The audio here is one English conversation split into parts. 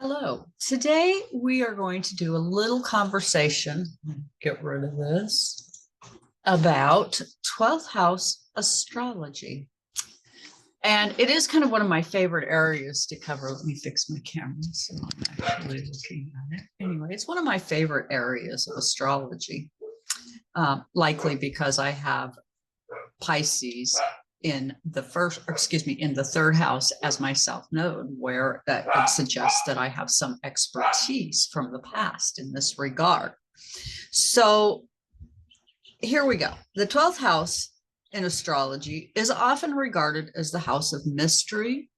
Hello. Today we are going to do a little conversation, get rid of this, about 12th house astrology. And it is kind of one of my favorite areas to cover. Let me fix my camera so I'm actually looking at it. Anyway, it's one of my favorite areas of astrology, likely because I have Pisces in the third house as my south node, where it suggests that I have some expertise from the past in this regard. So here we go. The 12th house in astrology is often regarded as the house of mystery,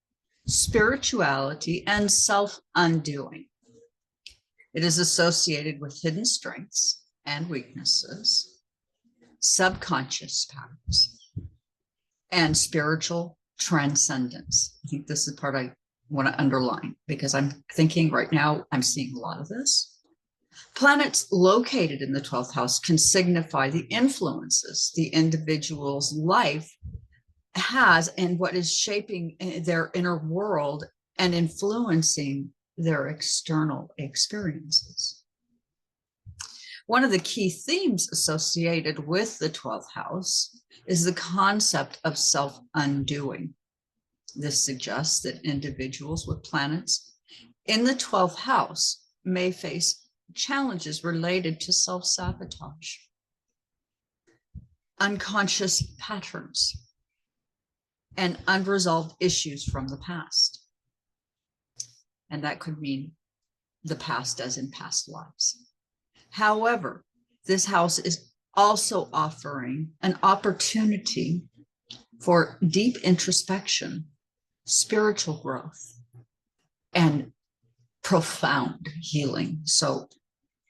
spirituality, and self-undoing. It is associated with hidden strengths and weaknesses, subconscious patterns, and spiritual transcendence. I think this is the part I want to underline because I'm thinking right now, I'm seeing a lot of this. Planets located in the 12th house can signify the influences the individual's life has and what is shaping their inner world and influencing their external experiences. One of the key themes associated with the 12th house is the concept of self-undoing. This suggests that individuals with planets in the 12th house may face challenges related to self-sabotage, unconscious patterns, and unresolved issues from the past. And that could mean the past as in past lives. However, this house is also offering an opportunity for deep introspection, spiritual growth, and profound healing. So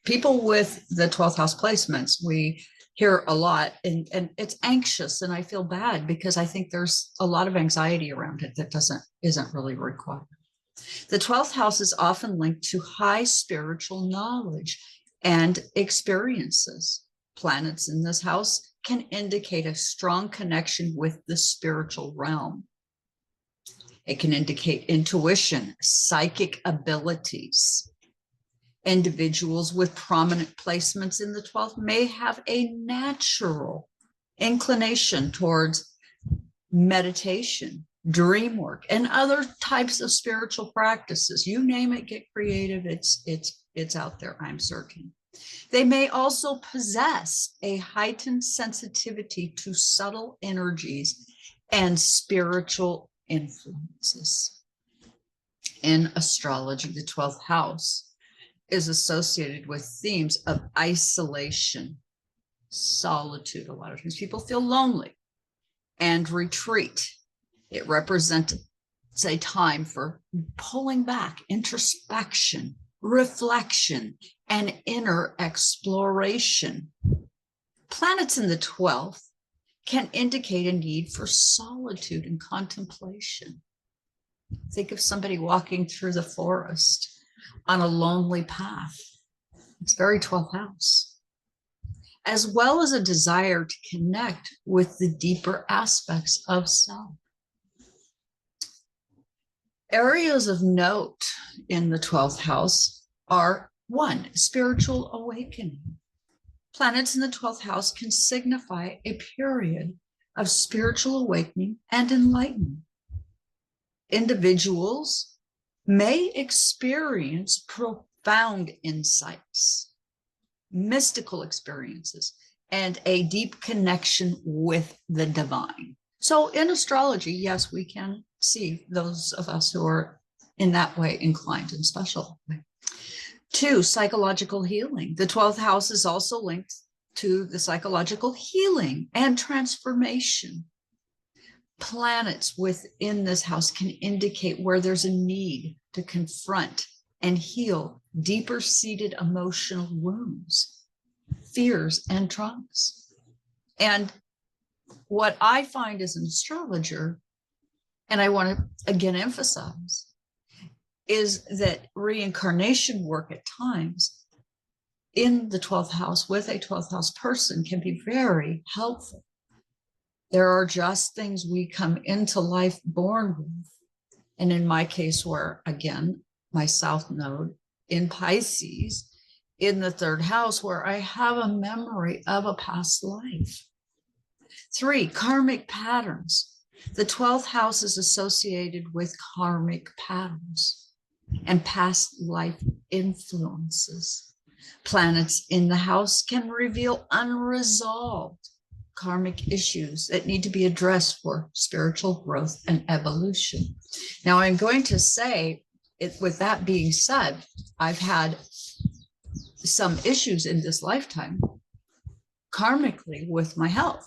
people with the 12th house placements, we hear a lot and it's anxious, and I feel bad because I think there's a lot of anxiety around it that isn't really required. The 12th house is often linked to high spiritual knowledge and experiences. Planets in this house can indicate a strong connection with the spiritual realm. It can indicate intuition, psychic abilities. Individuals with prominent placements in the 12th may have a natural inclination towards meditation, dreamwork, and other types of spiritual practices. You name it, get creative. It's out there, I'm certain. They may also possess a heightened sensitivity to subtle energies and spiritual influences. In astrology, the 12th house is associated with themes of isolation, solitude. A lot of times people feel lonely, and retreat. It represents a time for pulling back, introspection, reflection, and inner exploration. Planets in the 12th can indicate a need for solitude and contemplation. Think of somebody walking through the forest on a lonely path. It's very 12th house, as well as a desire to connect with the deeper aspects of self. Areas of note in the 12th house are: 1, spiritual awakening. Planets in the 12th house can signify a period of spiritual awakening and enlightenment. Individuals may experience profound insights, mystical experiences, and a deep connection with the divine. So in astrology, yes, we can see those of us who are in that way inclined and special. 2, psychological healing. The 12th house is also linked to the psychological healing and transformation. Planets within this house can indicate where there's a need to confront and heal deeper-seated emotional wounds, fears, and traumas. And what I find as an astrologer, and I want to again emphasize, is that reincarnation work at times in the 12th house with a 12th house person can be very helpful. There are just things we come into life born with. And in my case, where again, my South Node in Pisces in the third house, where I have a memory of a past life. 3, karmic patterns. The 12th house is associated with karmic patterns and past life influences. Planets in the house can reveal unresolved karmic issues that need to be addressed for spiritual growth and evolution. Now, I'm going to say, with that being said, I've had some issues in this lifetime karmically with my health,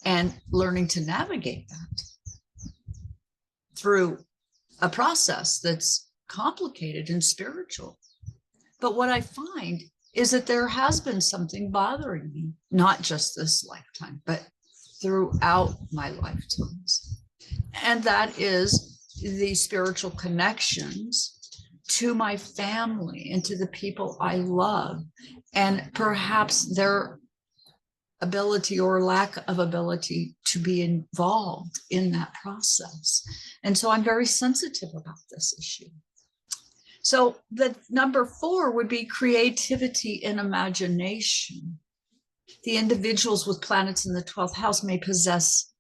and learning to navigate that through a process that's complicated and spiritual. But what I find is that there has been something bothering me, not just this lifetime, but throughout my lifetimes. And that is the spiritual connections to my family and to the people I love, and perhaps their ability or lack of ability to be involved in that process. And so I'm very sensitive about this issue. So the number 4 would be creativity and imagination. The individuals with planets in the 12th house may possess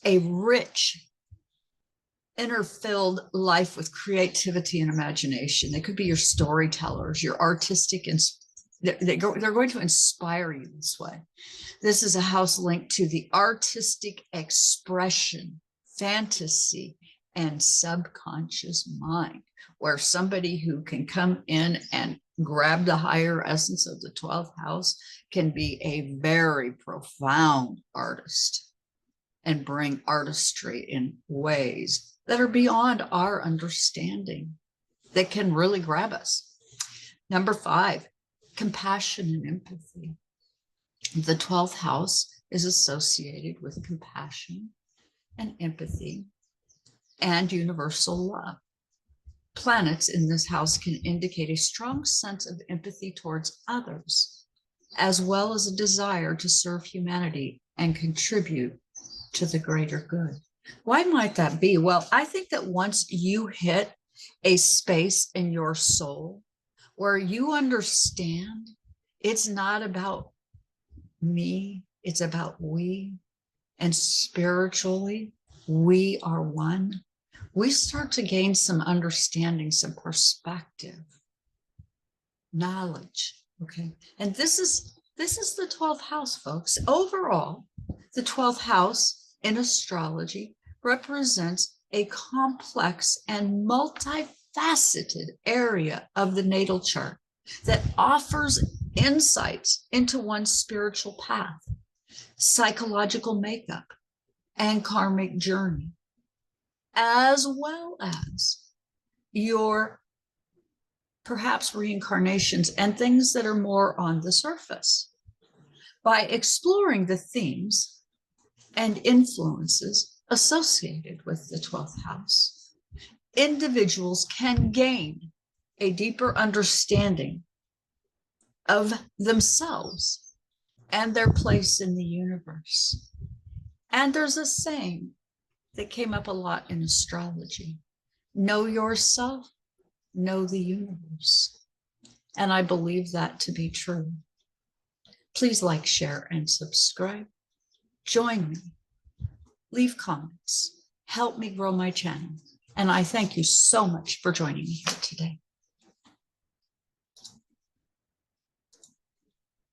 a rich, inner-filled life with creativity and imagination. They could be your storytellers, your artistic, and they're going to inspire you this way. This is a house linked to the artistic expression, fantasy, and subconscious mind, where somebody who can come in and grab the higher essence of the 12th house can be a very profound artist and bring artistry in ways that are beyond our understanding, that can really grab us. Number 5, compassion and empathy. The 12th house is associated with compassion and empathy and universal love. Planets in this house can indicate a strong sense of empathy towards others, as well as a desire to serve humanity and contribute to the greater good. Why might that be? Well, I think that once you hit a space in your soul where you understand it's not about me, it's about we, and spiritually, we are one, we start to gain some understanding, some perspective, knowledge, okay? And this is the 12th house, folks. Overall, the 12th house in astrology represents a complex and multifaceted area of the natal chart that offers insights into one's spiritual path, psychological makeup, and karmic journey, as well as your perhaps reincarnations and things that are more on the surface. By exploring the themes and influences associated with the 12th house, individuals can gain a deeper understanding of themselves and their place in the universe. And there's a saying that came up a lot in astrology: know yourself, know the universe. And I believe that to be true. Please like, share, and subscribe. Join me. Leave comments. Help me grow my channel. And I thank you so much for joining me here today.